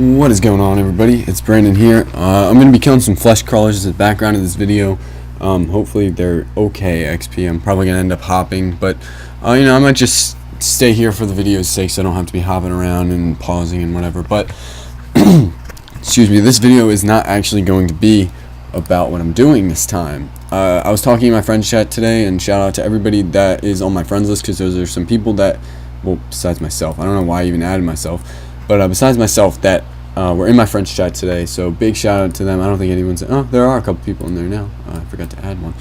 What is going on, everybody? It's Brandon here. I'm going to be killing some flesh crawlers as the background of this video. Hopefully they're okay XP. I'm probably going to end up hopping, but I might just stay here for the video's sake so I don't have to be hopping around and pausing and whatever. But excuse me, this video is not actually going to be about what I'm doing this time. I was talking in my friends chat today, and shout out to everybody that is on my friends list, because those are some people that, well, besides myself, I don't know why I even added myself, but besides myself, that were in my friends chat today. So big shout out to them. I don't think anyone's, oh, there are a couple people in there now. I forgot to add one.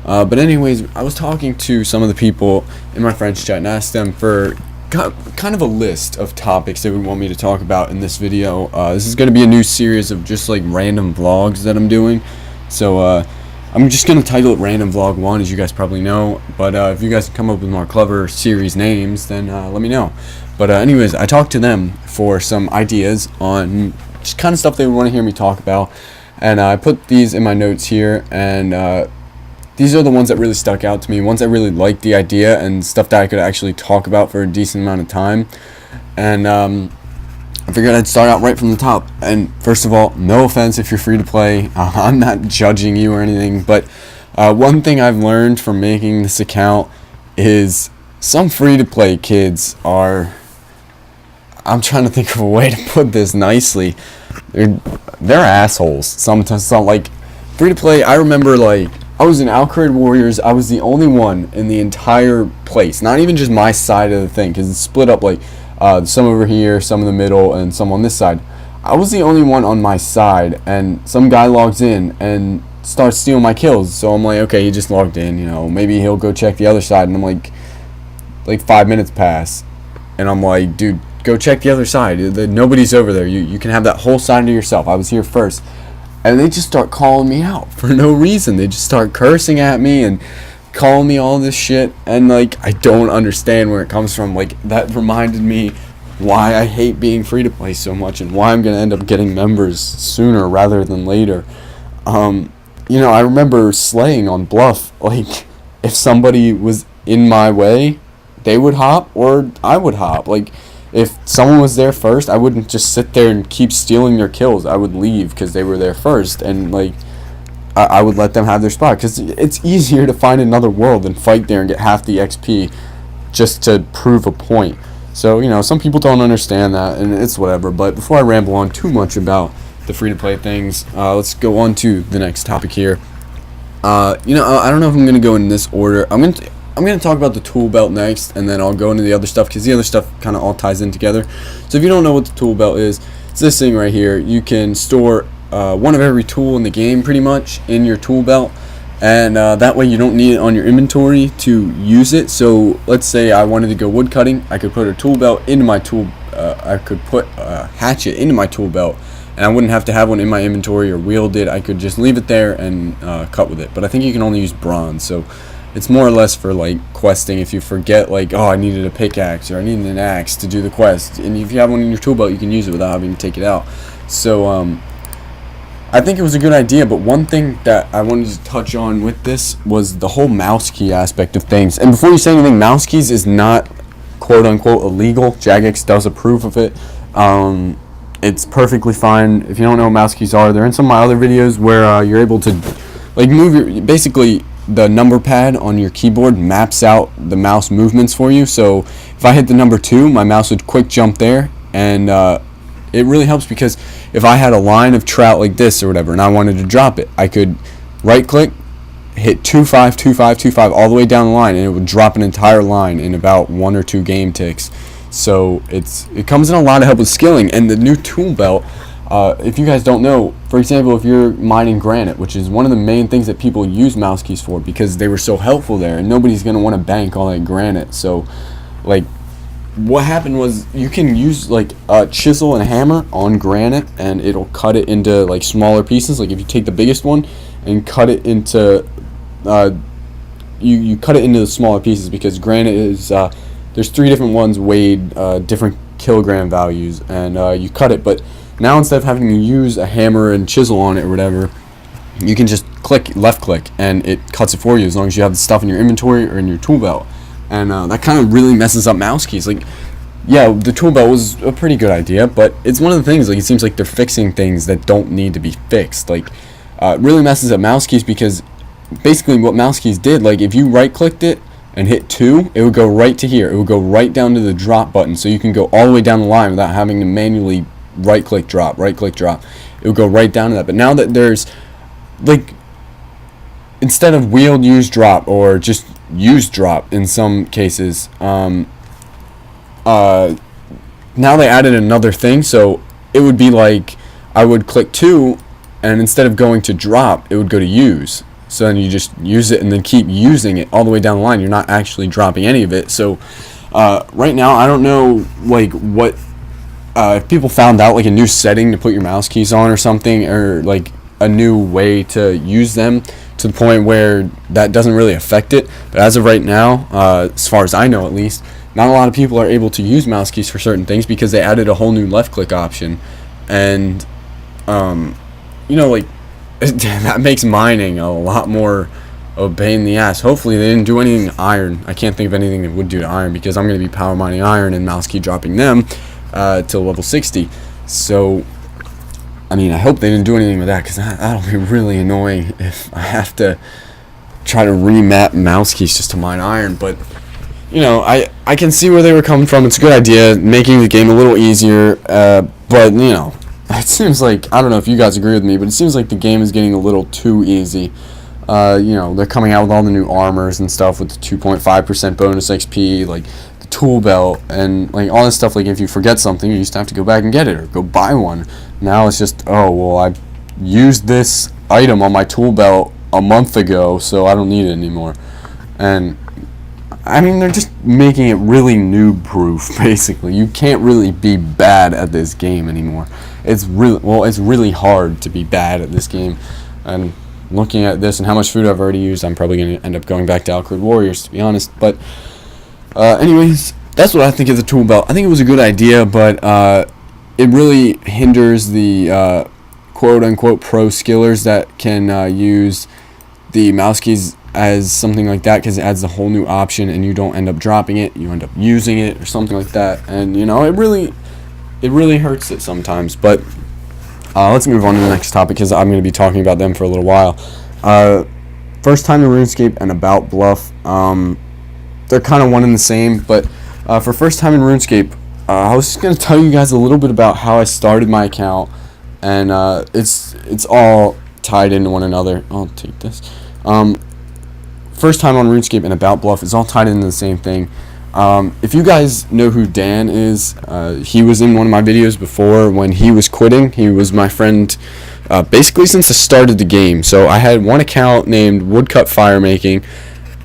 But anyways, I was talking to some of the people in my friends chat and asked them for kind of a list of topics they would want me to talk about in this video. This is going to be a new series of just like random vlogs that I'm doing. So I'm just going to title it Random Vlog 1, as you guys probably know. But if you guys come up with more clever series names, then let me know. But anyways, I talked to them for some ideas on just kind of stuff they would want to hear me talk about. And I put these in my notes here, and these are the ones that really stuck out to me, ones I really liked the idea, and stuff that I could actually talk about for a decent amount of time. And I figured I'd start out right from the top. And first of all, no offense if you're free to play. I'm not judging you or anything, but one thing I've learned from making this account is some free to play kids are, I'm trying to think of a way to put this nicely, they're assholes. Sometimes, like, free to play, I remember, like, I was in Alcrate Warriors. I was the only one in the entire place, not even just my side of the thing, because it's split up, like, some over here, some in the middle, and some on this side. I was the only one on my side, and some guy logs in and starts stealing my kills. So I'm like, okay, he just logged in, maybe he'll go check the other side. And I'm like 5 minutes pass, and I'm like, dude, go check the other side. Nobody's over there. You can have that whole side to yourself. I was here first. And they just start calling me out for no reason. They just start cursing at me and calling me all this shit, and like, I don't understand where it comes from. Like, that reminded me why I hate being free to play so much, and why I'm gonna end up getting members sooner rather than later. I remember slaying on Bluff. Like, if somebody was in my way, they would hop or I would hop. Like, if someone was there first, I wouldn't just sit there and keep stealing their kills. I would leave because they were there first, and like, I would let them have their spot, because it's easier to find another world than fight there and get half the XP just to prove a point. So, some people don't understand that, and it's whatever. But before I ramble on too much about the free-to-play things, let's go on to the next topic here. I don't know if I'm going to go in this order. I'm going to talk about the tool belt next, and then I'll go into the other stuff, because the other stuff kind of all ties in together. So if you don't know what the tool belt is, it's this thing right here. You can store one of every tool in the game pretty much in your tool belt, and that way you don't need it on your inventory to use it. So let's say I wanted to go wood cutting, I could put a tool belt into my tool, I could put a hatchet into my tool belt, and I wouldn't have to have one in my inventory or wield it. I could just leave it there and cut with it. But I think you can only use bronze, so it's more or less for like questing. If you forget, like, oh, I needed a pickaxe or I needed an axe to do the quest, and if you have one in your tool belt, you can use it without having to take it out. So I think it was a good idea, but one thing that I wanted to touch on with this was the whole mouse key aspect of things. And before you say anything, mouse keys is not quote-unquote illegal. Jagex does approve of it. It's perfectly fine. If you don't know what mouse keys are, they're in some of my other videos where you're able to like move basically the number pad on your keyboard maps out the mouse movements for you. So if I hit the number 2, my mouse would quick jump there, and it really helps, because if I had a line of trout like this or whatever and I wanted to drop it, I could right click, hit 2-5, 2-5, 2-5 all the way down the line, and it would drop an entire line in about 1 or 2 game ticks. So it comes in a lot of help with skilling. And the new tool belt, if you guys don't know, for example, if you're mining granite, which is one of the main things that people use mouse keys for, because they were so helpful there, and nobody's going to want to bank all that granite. So like, what happened was, you can use like a chisel and a hammer on granite, and it'll cut it into like smaller pieces. Like if you take the biggest one and cut it into you cut it into the smaller pieces, because granite is there's 3 different ones weighed different kilogram values, and you cut it. But now, instead of having to use a hammer and chisel on it or whatever, you can just left click and it cuts it for you, as long as you have the stuff in your inventory or in your tool belt. And that kind of really messes up mouse keys. Like, yeah, the tool belt was a pretty good idea, but it's one of the things, like, it seems like they're fixing things that don't need to be fixed. Like, it really messes up mouse keys, because basically what mouse keys did, like, if you right clicked it and hit 2, it would go right to here. It would go right down to the drop button, so you can go all the way down the line without having to manually right click drop. It would go right down to that. But now that there's, like, instead of wheeled use drop, or just use drop in some cases, now they added another thing. So it would be like, I would click 2, and instead of going to drop, it would go to use. So then you just use it and then keep using it all the way down the line. You're not actually dropping any of it. So right now, I don't know, like, what if people found out, like, a new setting to put your mouse keys on or something, or like a new way to use them to the point where that doesn't really affect it. But as of right now, as far as I know at least, not a lot of people are able to use mouse keys for certain things, because they added a whole new left click option. And you know, like, that makes mining a lot more of a pain in the ass. Hopefully they didn't do anything to iron. I can't think of anything that would do to iron, because I'm going to be power mining iron and mouse key dropping them till level 60. So I mean, I hope they didn't do anything with that, because that'll be really annoying if I have to try to remap mouse keys just to mine iron. But you know, I can see where they were coming from. It's a good idea, making the game a little easier, but you know, it seems like, I don't know if you guys agree with me, but it seems like the game is getting a little too easy. You know, they're coming out with all the new armors and stuff with the 2.5% bonus XP, like the tool belt, and like all this stuff. Like, if you forget something, you used to have to go back and get it, or go buy one. Now it's just, oh, well, I used this item on my tool belt a month ago, so I don't need it anymore. And I mean, they're just making it really noob proof, basically. You can't really be bad at this game anymore. It's really hard to be bad at this game. And looking at this and how much food I've already used, I'm probably going to end up going back to Alcrid Warriors, to be honest. But anyways, that's what I think of the tool belt. I think it was a good idea, but it really hinders the quote-unquote pro skillers that can use the mouse keys as something like that, because it adds a whole new option and you don't end up dropping it, you end up using it or something like that. And you know, it really hurts it sometimes. But let's move on to the next topic, because I'm going to be talking about them for a little while. First time in RuneScape and about Bluff, they're kind of one and the same. But for first time in RuneScape, I was just going to tell you guys a little bit about how I started my account, and it's all tied into one another. I'll take this. First time on RuneScape and about Bluff is all tied into the same thing. If you guys know who Dan is, he was in one of my videos before when he was quitting. He was my friend basically since the start of the game. So I had one account named Woodcut Firemaking.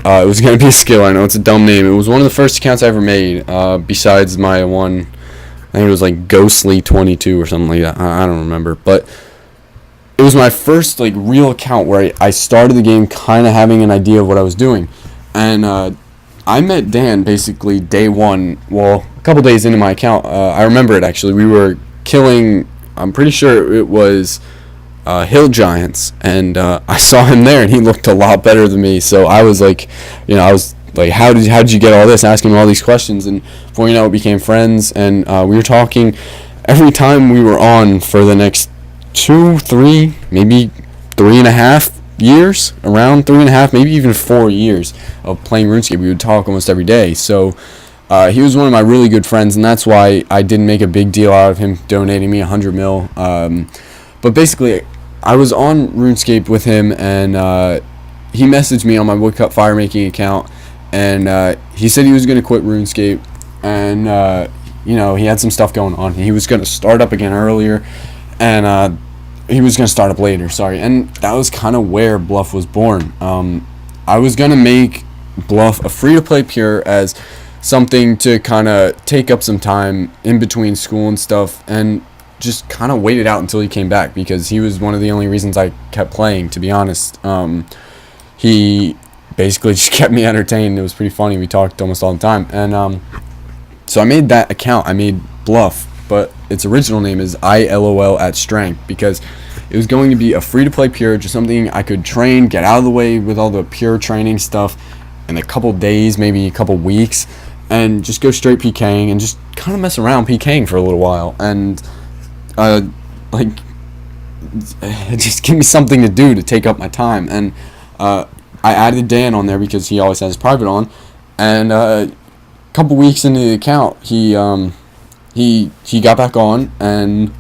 It was going to be a skill, I know it's a dumb name. It was one of the first accounts I ever made, besides my one, I think it was like Ghostly22 or something like that. I don't remember, but it was my first like real account where I started the game kind of having an idea of what I was doing. And I met Dan basically day one, well, a couple days into my account. I remember it actually. We were killing, I'm pretty sure it was hill giants, and I saw him there and he looked a lot better than me. So I was like, you know, I was like, how did you get all this? Asking him all these questions, and before you know it, we became friends, and we were talking every time we were on for the next 2, 3, maybe 3.5 years, around 3.5, maybe even 4 years of playing RuneScape. We would talk almost every day. So he was one of my really good friends, and that's why I didn't make a big deal out of him donating me 100 mil. But basically, I was on RuneScape with him, and he messaged me on my Woodcut Firemaking account, and he said he was going to quit RuneScape, and you know, he had some stuff going on. He was going to start up again earlier, and he was going to start up later, and that was kind of where Bluff was born. I was going to make Bluff a free-to-play pure as something to kind of take up some time in between school and stuff, and just kind of wait it out until he came back, because he was one of the only reasons I kept playing, to be honest. He basically just kept me entertained. It was pretty funny. We talked almost all the time, and so I made that account. I made Bluff, but its original name is ILOL at Strength, because it was going to be a free-to-play pure, just something I could train, get out of the way with all the pure training stuff in a couple days, maybe a couple weeks, and just go straight PKing and just kind of mess around PKing for a little while, and like just give me something to do to take up my time. And I added Dan on there because he always has private on, and a couple weeks into the account, he got back on, and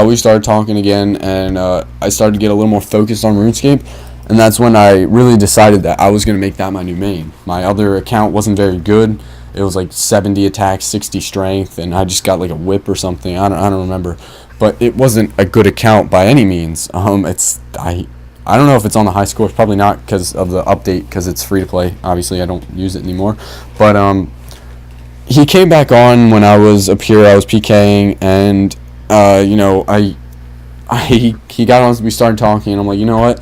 we started talking again, and I started to get a little more focused on RuneScape, and that's when I really decided that I was going to make that my new main. My other account wasn't very good. It was like 70 attack, 60 strength, and I just got like a whip or something. I don't remember, but it wasn't a good account by any means. I don't know if it's on the high scores. Probably not because of the update, because it's free to play. Obviously, I don't use it anymore. But he came back on when I was up here. I was PKing, and you know, he got on. We started talking, and I'm like, you know what?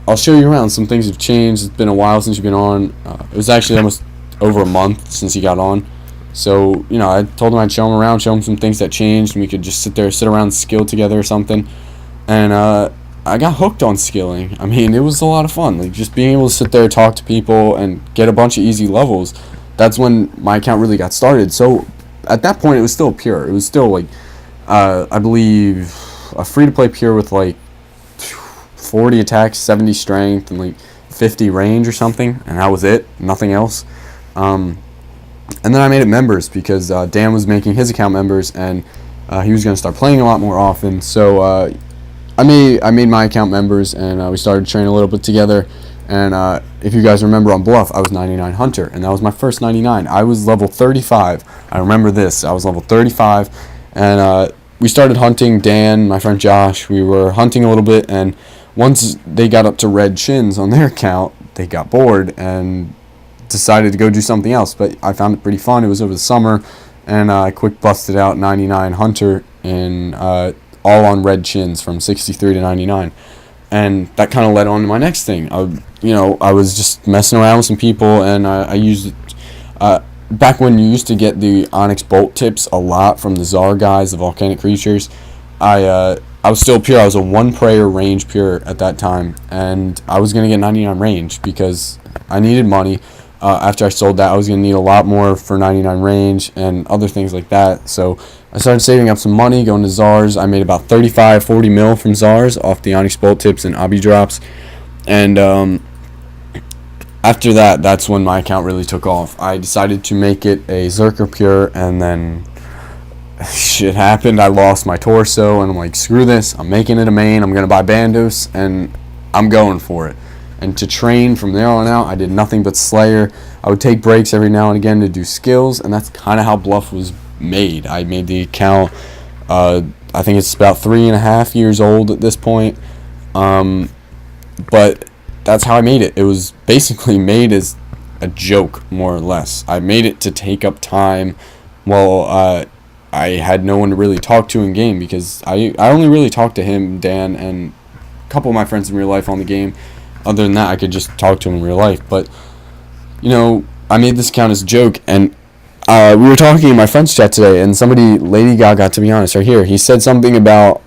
I'll show you around. Some things have changed. It's been a while since you've been on. It was actually almost over a month since he got on. So, you know, I told him I'd show him around, show him some things that changed, and we could just sit around and skill together or something. And I got hooked on skilling. I mean, it was a lot of fun. Like, just being able to sit there, talk to people, and get a bunch of easy levels. That's when my account really got started. So, at that point, it was still pure. It was still, like, I believe, a free-to-play pure with, like, 40 attacks, 70 strength, and, like, 50 range or something. And that was it. Nothing else. And then I made it members because Dan was making his account members, and he was going to start playing a lot more often. So I made my account members, and we started training a little bit together. And if you guys remember, on Bluff, I was 99 Hunter, and that was my first 99. I was level 35. I remember this. I was level 35, and we started hunting. Dan, my friend Josh, we were hunting a little bit, and once they got up to red chins on their account, they got bored and decided to go do something else. But I found it pretty fun. It was over the summer, and I quick busted out 99 Hunter in all on red chins from 63 to 99, and that kind of led on to my next thing. I was just messing around with some people, and I used back when you used to get the Onyx Bolt tips a lot from the Czar guys, the volcanic creatures. I was still pure. I was a 1 prayer range pure at that time, and I was gonna get 99 range because I needed money. After I sold that, I was going to need a lot more for 99 range and other things like that. So I started saving up some money, going to Czars. I made about 40 mil from Czars off the Onyx Bolt tips and Obby drops. And after that, that's when my account really took off. I decided to make it a Zerker Pure, and then shit happened. I lost my torso, and I'm like, screw this. I'm making it a main. I'm going to buy Bandos, and I'm going for it. And to train from there on out, I did nothing but Slayer. I would take breaks every now and again to do skills, and that's kind of how Bluff was made. I made the account, I think it's about 3.5 years old at this point, but that's how I made it. It was basically made as a joke, more or less. I made it to take up time while I had no one to really talk to in game, because I only really talked to him, Dan, and a couple of my friends in real life on the game. Other than that, I could just talk to him in real life. But, you know, I made this account as a joke, and we were talking in my friend's chat today, and somebody, Lady Gaga, to be honest, right here, he said something about,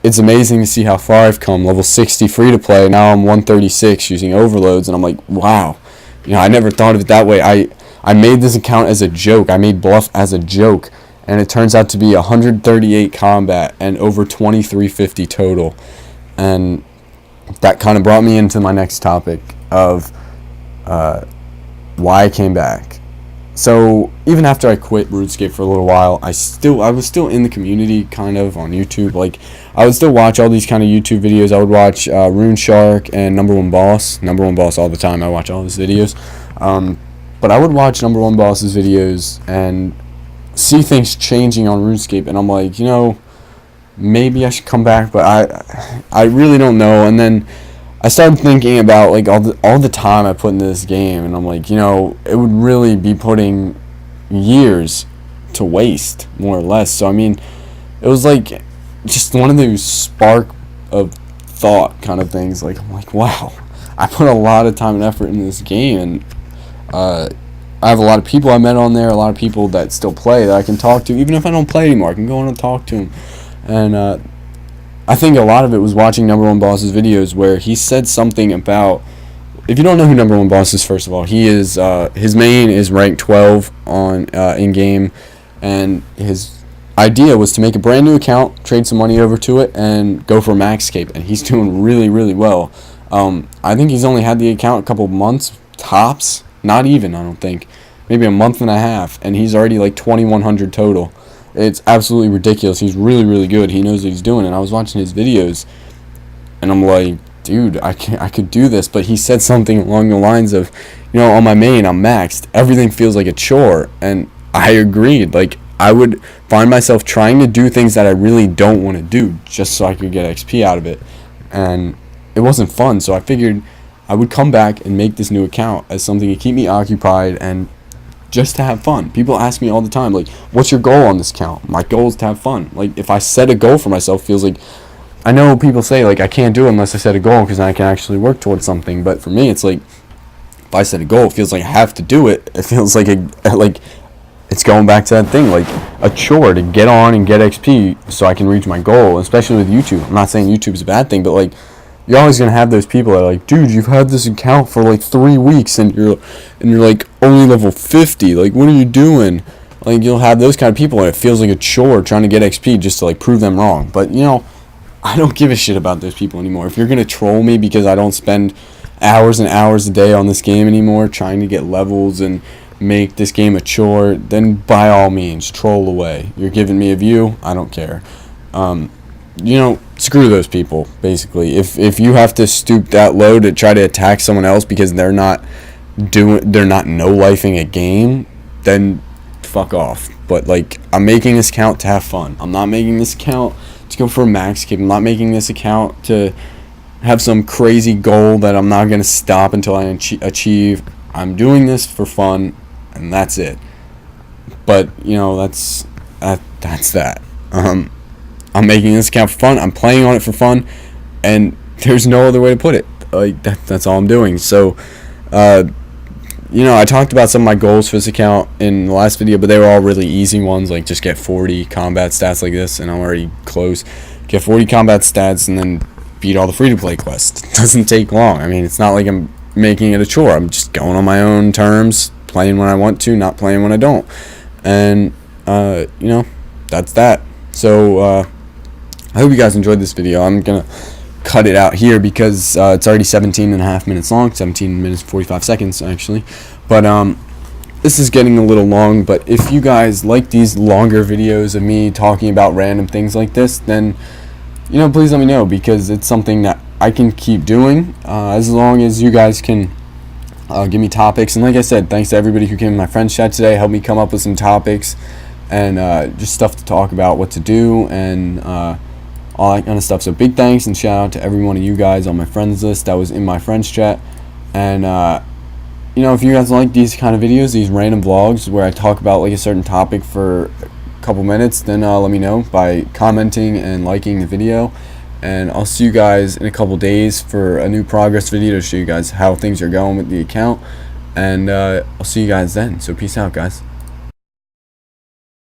it's amazing to see how far I've come, level 60 free to play, now I'm 136 using overloads, and I'm like, wow, you know, I never thought of it that way. I made this account as a joke. I made Bluff as a joke, and it turns out to be 138 combat and over 2350 total. And that kind of brought me into my next topic of why I came back. So even after I quit RuneScape for a little while, I was still in the community, kind of, on YouTube. Like, I would still watch all these kind of YouTube videos. I would watch RuneShark and Number One Boss all the time. I watch all his videos. But I would watch Number One Boss's videos and see things changing on RuneScape, and I'm like, you know, maybe I should come back, but I really don't know. And then I started thinking about, like, all the time I put into this game, and I'm like, you know, it would really be putting years to waste, more or less. So I mean, it was like just one of those spark of thought kind of things. Like, I'm like, wow, I put a lot of time and effort in this game, and I have a lot of people I met on there, a lot of people that still play that I can talk to. Even if I don't play anymore, I can go on and talk to them. And I think a lot of it was watching Number One Boss's videos, where he said something about if you don't know who number one boss is, first of all, he is his main is rank 12 on in game, and his idea was to make a brand new account, trade some money over to it, and go for RuneScape, and he's doing really, really well. I think he's only had the account a couple months tops, not even, I don't think, maybe a month and a half, and he's already like 2,100 total. It's absolutely ridiculous. He's really, really good. He knows what he's doing, and I was watching his videos, and I'm like, dude, I could do this. But he said something along the lines of, you know, on my main, I'm maxed. Everything feels like a chore, and I agreed. Like, I would find myself trying to do things that I really don't want to do just so I could get XP out of it, and it wasn't fun. So I figured I would come back and make this new account as something to keep me occupied and just to have fun. People ask me all the time, like, what's your goal on this account? My goal is to have fun. Like, if I set a goal for myself, feels like, I know people say, like, I can't do it unless I set a goal because I can actually work towards something. But for me, it's like, if I set a goal, it feels like I have to do it. It feels like it's going back to that thing, like a chore to get on and get XP so I can reach my goal, especially with YouTube. I'm not saying YouTube's a bad thing, but like, you're always gonna have those people that are like, dude, you've had this account for like 3 weeks and you're like only level 50. Like, what are you doing? Like, you'll have those kind of people, and it feels like a chore trying to get XP just to like prove them wrong. But you know, I don't give a shit about those people anymore. If you're gonna troll me because I don't spend hours and hours a day on this game anymore trying to get levels and make this game a chore, then by all means troll away. You're giving me a view, I don't care. You know, screw those people, basically. If you have to stoop that low to try to attack someone else because they're not no-lifing a game, then fuck off. But like, I'm making this account to have fun. I'm not making this account to go for a max cape. I'm not making this account to have some crazy goal that I'm not going to stop until I achieve. I'm doing this for fun, and that's it. But you know, that's that. I'm making this account for fun. I'm playing on it for fun, and there's no other way to put it. Like, that's all I'm doing. So, you know, I talked about some of my goals for this account in the last video, but they were all really easy ones, like just get 40 combat stats like this, and I'm already close. Get 40 combat stats, and then beat all the free-to-play quests. It doesn't take long. I mean, it's not like I'm making it a chore. I'm just going on my own terms, playing when I want to, not playing when I don't. And, you know, that's that. So, I hope you guys enjoyed this video. I'm going to cut it out here because it's already 17.5 minutes long, 17 minutes 45 seconds actually. But this is getting a little long, but if you guys like these longer videos of me talking about random things like this, then, you know, please let me know, because it's something that I can keep doing as long as you guys can give me topics. And like I said, thanks to everybody who came in my friends chat today, helped me come up with some topics and just stuff to talk about, what to do, and all that kind of stuff. So big thanks and shout out to every one of you guys on my friends list that was in my friends chat. And you know, if you guys like these kind of videos, these random vlogs where I talk about like a certain topic for a couple minutes, then let me know by commenting and liking the video. And I'll see you guys in a couple days for a new progress video to show you guys how things are going with the account. And I'll see you guys then. So peace out, guys.